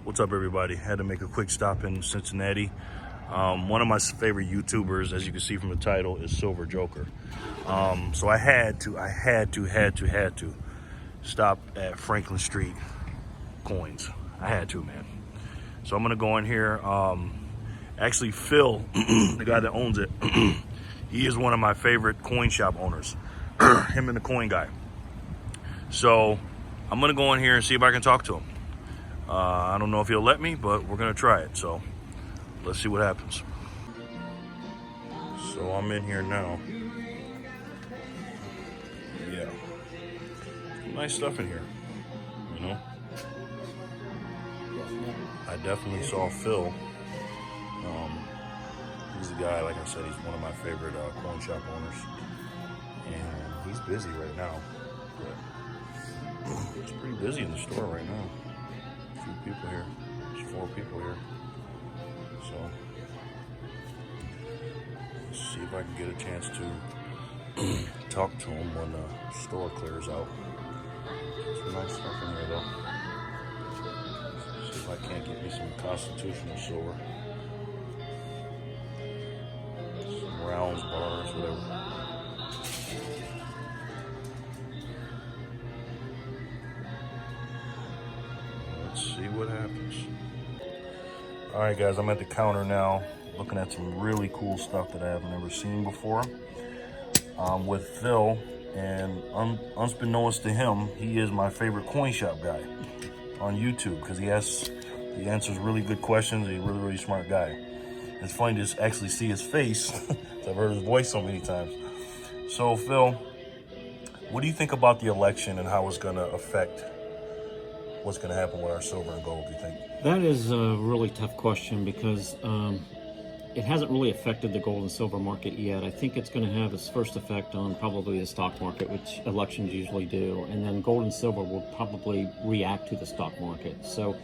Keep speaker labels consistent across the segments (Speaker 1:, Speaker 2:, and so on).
Speaker 1: What's up, everybody? Had to make a quick stop in Cincinnati. One of my favorite YouTubers, as you can see from the title, is Silver Joker. So I had to stop at Franklin Street Coins. I had to, man. So I'm gonna go in here. Actually, Phil, the guy that owns it, he is one of my favorite coin shop owners. Him and the coin guy. So I'm gonna go in here and see if I can talk to him. I don't know if he'll let me, but we're gonna try it. So let's see what happens. So I'm in here now. Yeah, nice stuff in here, you know. I definitely saw Phil. He's a guy, like I said, he's one of my favorite coin shop owners, and he's busy right now. But it's pretty busy in the store right now. A few people here. There's 4 people here. So let's see if I can get a chance to talk to him when the store clears out. Some nice stuff in here though. See if I can't get me some constitutional silver. Some rounds, bars, whatever. Let's see what happens. All right, guys, I'm at the counter now, looking at some really cool stuff that I haven't ever seen before. With Phil, and unbeknownst to him, he is my favorite coin shop guy on YouTube because he answers really good questions. He's a really smart guy. It's funny to actually see his face. I've heard his voice so many times. So, Phil, what do you think about the election and how it's going to affect what's going to happen with our silver and gold, do you think?
Speaker 2: That is a really tough question because it hasn't really affected the gold and silver market yet. I think it's going to have its first effect on probably the stock market, which elections usually do. And then gold and silver will probably react to the stock market. So,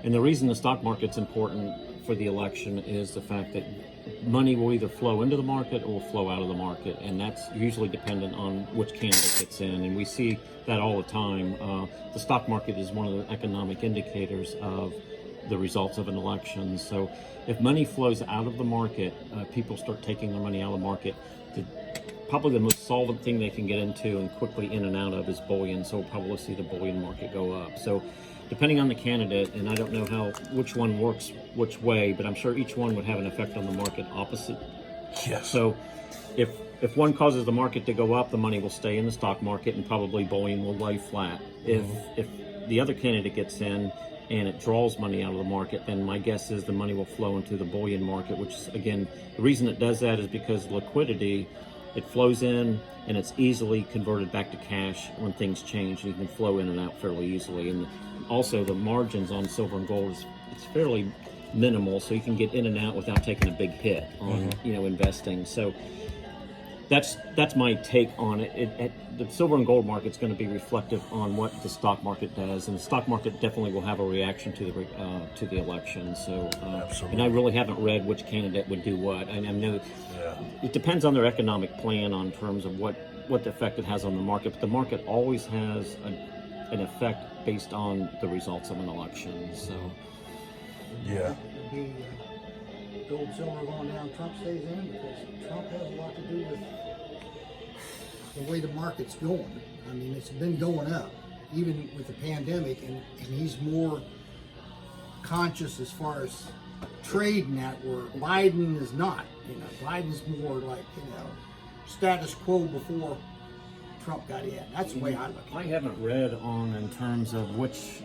Speaker 2: and the reason the stock market's important for the election is the fact that money will either flow into the market or flow out of the market, and that's usually dependent on which candidate gets in, and we see that all the time. The stock market is one of the economic indicators of the results of an election. So if money flows out of the market, people start taking their money out of the market. Probably the most solvent thing they can get into and quickly in and out of is bullion, so we'll probably see the bullion market go up. So depending on the candidate, and I don't know which one works which way, but I'm sure each one would have an effect on the market opposite.
Speaker 1: Yes.
Speaker 2: So if one causes the market to go up, the money will stay in the stock market and probably bullion will lay flat. If the other candidate gets in and it draws money out of the market, then my guess is the money will flow into the bullion market, which is, again, the reason it does that is because liquidity, it flows in and it's easily converted back to cash when things change. You can flow in and out fairly easily. And also the margins on silver and gold it's fairly minimal, so you can get in and out without taking a big hit on investing. So that's my take on it. The silver and gold market's going to be reflective on what the stock market does, and the stock market definitely will have a reaction to the election. So, and I really haven't read which candidate would do what. I know it depends on their economic plan on terms of what the effect it has on the market. But the market always has an effect based on the results of an election. So,
Speaker 3: yeah. Gold, silver going down, Trump stays in, because Trump has a lot to do with the way the market's going. I mean, it's been going up, even with the pandemic, and he's more conscious as far as trading that, where Biden is not. Biden's more like, status quo before Trump got in. That's the way I look at it.
Speaker 2: I haven't read on in terms of which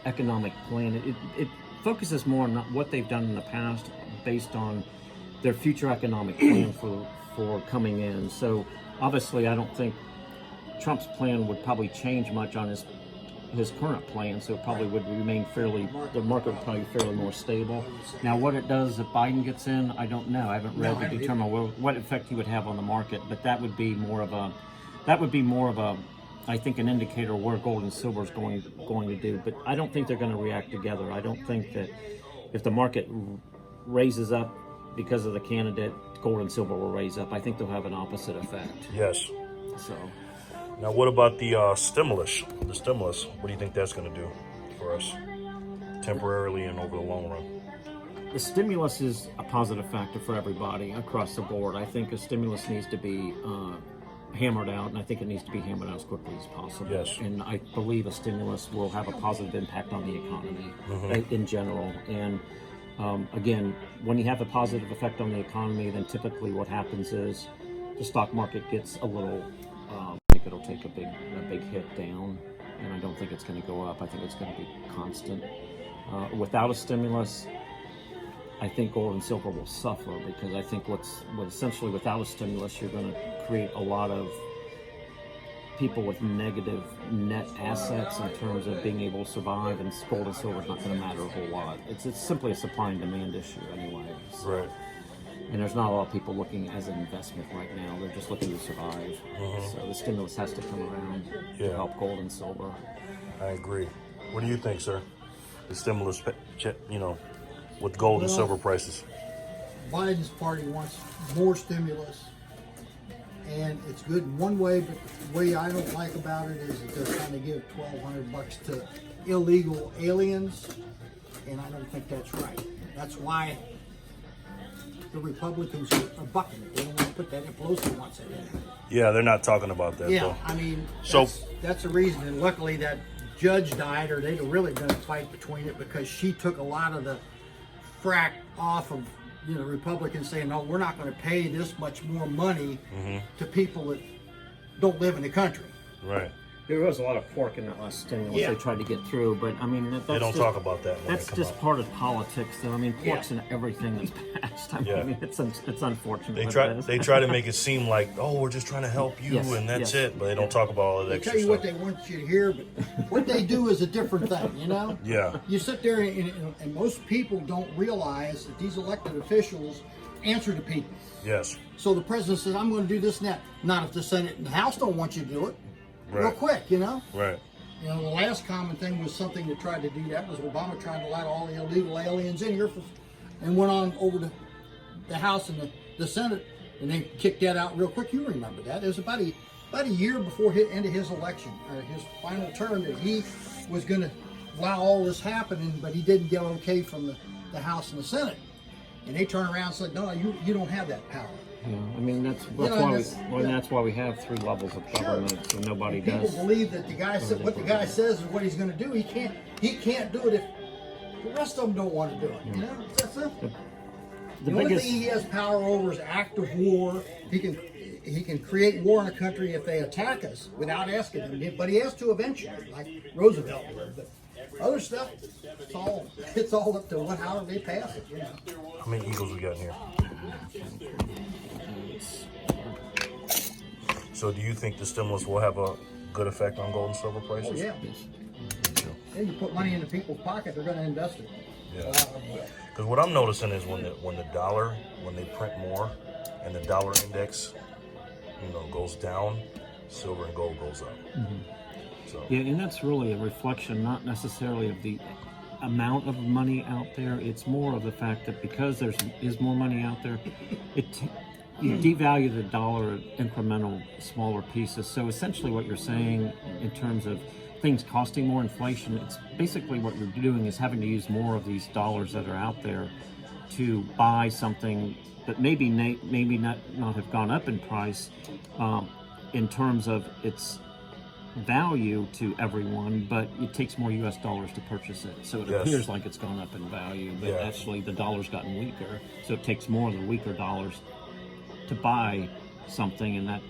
Speaker 2: economic plan. It focuses more on what they've done in the past based on their future economic plan for coming in. So obviously I don't think Trump's plan would probably change much on his current plan, so it probably would remain the market would probably be fairly more stable. Now what it does if Biden gets in, I don't know. I haven't read to determine what effect he would have on the market, but that would be more of a I think an indicator of where gold and silver is going to do. But I don't think they're going to react together. I don't think that if the market raises up because of the candidate, gold and silver will raise up. I think they'll have an opposite effect.
Speaker 1: Yes.
Speaker 2: So
Speaker 1: now what about the stimulus? The stimulus, what do you think that's going to do for us? temporarily and over the long run.
Speaker 2: The stimulus is a positive factor for everybody across the board. I think a stimulus needs to be hammered out, and I think it needs to be hammered out as quickly as possible.
Speaker 1: Yes.
Speaker 2: And I believe a stimulus will have a positive impact on the economy in general. And again, when you have a positive effect on the economy, then typically what happens is the stock market gets a little. I think it'll take a big hit down, and I don't think it's going to go up. I think it's going to be constant. Without a stimulus, I think gold and silver will suffer, because I think what essentially without a stimulus, you're going to create a lot of people with negative net assets in terms of being able to survive, and gold and silver is not going to matter a whole lot. It's simply a supply and demand issue anyway. So,
Speaker 1: Right.
Speaker 2: and there's not a lot of people looking as an investment right now. They're just looking to survive. So the stimulus has to come around to
Speaker 1: Yeah.
Speaker 2: help gold and silver.
Speaker 1: I agree. What do you think, sir? The stimulus, with gold and
Speaker 3: Well,
Speaker 1: silver prices.
Speaker 3: Biden's party wants more stimulus, and it's good in one way, but the way I don't like about it is that they're trying to give $1,200 to illegal aliens, and I don't think that's right. That's why the Republicans are bucking it. They don't want to put that in. Pelosi wants it in.
Speaker 1: Yeah, they're not talking about that
Speaker 3: Yeah,
Speaker 1: though.
Speaker 3: I mean,
Speaker 1: So-
Speaker 3: that's the reason. And luckily that judge died, or they'd have really been a fight between it, because she took a lot of the frack off of Republicans saying, no, we're not going to pay this much more money to people that don't live in the country.
Speaker 1: Right.
Speaker 2: There was a lot of pork in that last stimulus
Speaker 3: Yeah.
Speaker 2: they tried to get through, but I mean, that's
Speaker 1: They don't
Speaker 2: just,
Speaker 1: talk about that when
Speaker 2: That's
Speaker 1: they come
Speaker 2: just
Speaker 1: out.
Speaker 2: part of politics, though. I mean, pork's
Speaker 3: Yeah.
Speaker 2: in everything that's passed. I
Speaker 1: Yeah.
Speaker 2: mean, it's unfortunate.
Speaker 1: They
Speaker 2: but
Speaker 1: try
Speaker 2: it is.
Speaker 1: they try to make it seem like, oh, we're just trying to help you
Speaker 2: Yes,
Speaker 1: and that's
Speaker 2: yes.
Speaker 1: it, but they don't talk about all of that
Speaker 3: They
Speaker 1: extra
Speaker 3: tell you
Speaker 1: stuff.
Speaker 3: what they want you to hear, but what they do is a different thing,
Speaker 1: Yeah.
Speaker 3: You sit there and most people don't realize that these elected officials answer to people.
Speaker 1: Yes.
Speaker 3: So the president says, I'm going to do this and that. Not if the Senate and the House don't want you to do it. Real
Speaker 1: Right.
Speaker 3: quick,
Speaker 1: Right.
Speaker 3: The last common thing was something that tried to do that was Obama trying to let all the illegal aliens in here and went on over to the House and the Senate, and they kicked that out real quick. You remember that. It was about a year before the end of his election, or his final term, that he was going to allow all this happening, but he didn't get okay from the House and the Senate. And they turned around and said, no, you don't have that power.
Speaker 2: Yeah, I mean, that's why we have 3 levels of government, so nobody
Speaker 3: People
Speaker 2: does.
Speaker 3: believe that what the guy says is what he's going to do. He can't do it if the rest of them don't want to do it. It's that simple.
Speaker 2: The
Speaker 3: only
Speaker 2: biggest,
Speaker 3: thing he has power over is active war. He can create war in a country if they attack us without asking them. But he has to eventually, like Roosevelt did. But other stuff, it's all up to how they pass it.
Speaker 1: How many eagles we got in here? So do you think the stimulus will have a good effect on gold and silver prices?
Speaker 3: Oh, yeah. Yeah, you put money into people's pocket, they're going to invest it.
Speaker 1: Yeah. Because what I'm noticing is when they print more and the dollar index, goes down, silver and gold goes up. So
Speaker 2: yeah, and that's really a reflection, not necessarily of the amount of money out there. It's more of the fact that because there is more money out there, you devalue the dollar in incremental, smaller pieces. So essentially what you're saying in terms of things costing more, inflation, it's basically what you're doing is having to use more of these dollars that are out there to buy something that maybe not have gone up in price in terms of its value to everyone, but it takes more U.S. dollars to purchase it. So it
Speaker 1: Yes.
Speaker 2: appears like it's gone up in value, but
Speaker 1: Yeah.
Speaker 2: actually the dollar's gotten weaker. So it takes more of the weaker dollars to buy something, and that,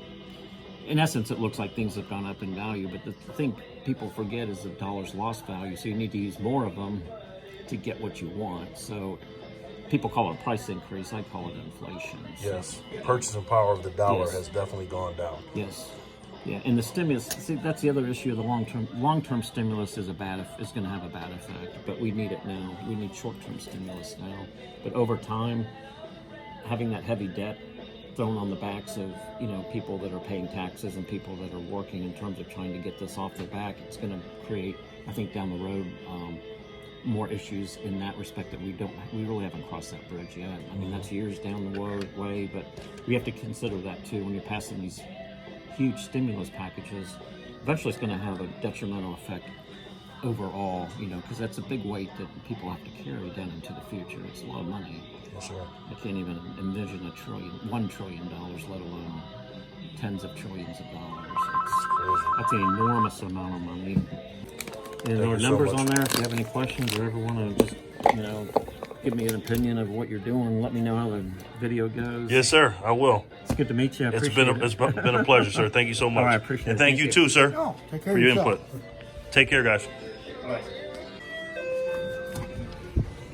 Speaker 2: in essence, it looks like things have gone up in value. But the thing people forget is the dollar's lost value. So you need to use more of them to get what you want. So people call it a price increase. I call it inflation. So,
Speaker 1: yes, purchasing power of the dollar
Speaker 2: Yes.
Speaker 1: has definitely gone down.
Speaker 2: yes. Yeah, and the stimulus. See, that's the other issue. The long-term stimulus is going to have a bad effect. But we need it now. We need short-term stimulus now. But over time, having that heavy debt thrown on the backs of people that are paying taxes and people that are working in terms of trying to get this off their back, it's going to create, I think, down the road more issues in that respect that we really haven't crossed that bridge yet. I mean, that's years down the way, but we have to consider that too when you're passing these huge stimulus packages. Eventually, it's going to have a detrimental effect overall, you know, because that's a big weight that people have to carry down into the future. It's a lot of money.
Speaker 1: Yes, sir.
Speaker 2: I can't even envision $1 trillion, let alone tens of trillions of dollars. That's an enormous amount of money. And there are
Speaker 1: you so
Speaker 2: numbers
Speaker 1: much.
Speaker 2: on there. If you have any questions or ever want to just, you know, give me an opinion of what you're doing, let me know how the video goes.
Speaker 1: Yes, sir. I will.
Speaker 2: It's good to meet you. I
Speaker 1: It's
Speaker 2: appreciate
Speaker 1: been a pleasure, sir. Thank you so much.
Speaker 2: All right, I appreciate
Speaker 1: and
Speaker 2: it.
Speaker 1: thank
Speaker 2: Thank
Speaker 1: you
Speaker 2: you.
Speaker 1: too, sir,
Speaker 3: No, take care
Speaker 1: for
Speaker 3: of
Speaker 1: your
Speaker 3: yourself.
Speaker 1: input. Take care, guys.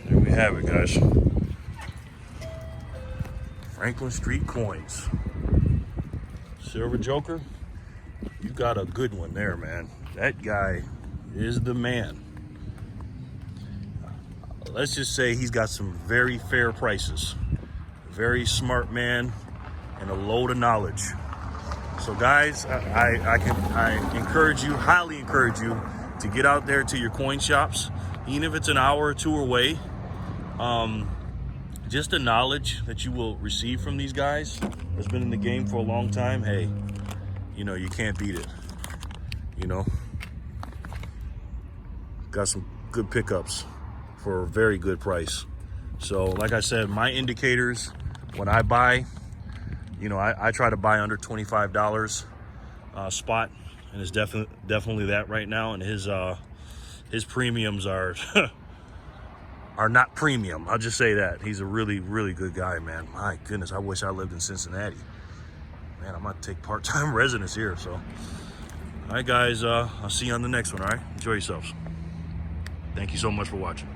Speaker 1: There we have it, guys. Franklin Street Coins. Silver Joker, you got a good one there, man. That guy is the man. Let's just say he's got some very fair prices. Very smart man and a load of knowledge. So guys, I encourage you, highly encourage you to get out there to your coin shops, even if it's an hour or two away. Just the knowledge that you will receive from these guys that's been in the game for a long time, hey, you know, you can't beat it, you know. Got some good pickups for a very good price. So like I said, my indicators when I buy, you know, I try to buy under $25 spot, and it's definitely that right now. And his premiums are are not premium. I'll just say that. He's a really, really good guy, man. My goodness, I wish I lived in Cincinnati. Man, I'm gonna take part-time residence here. So, all right, guys, I'll see you on the next one. All right, enjoy yourselves. Thank you so much for watching.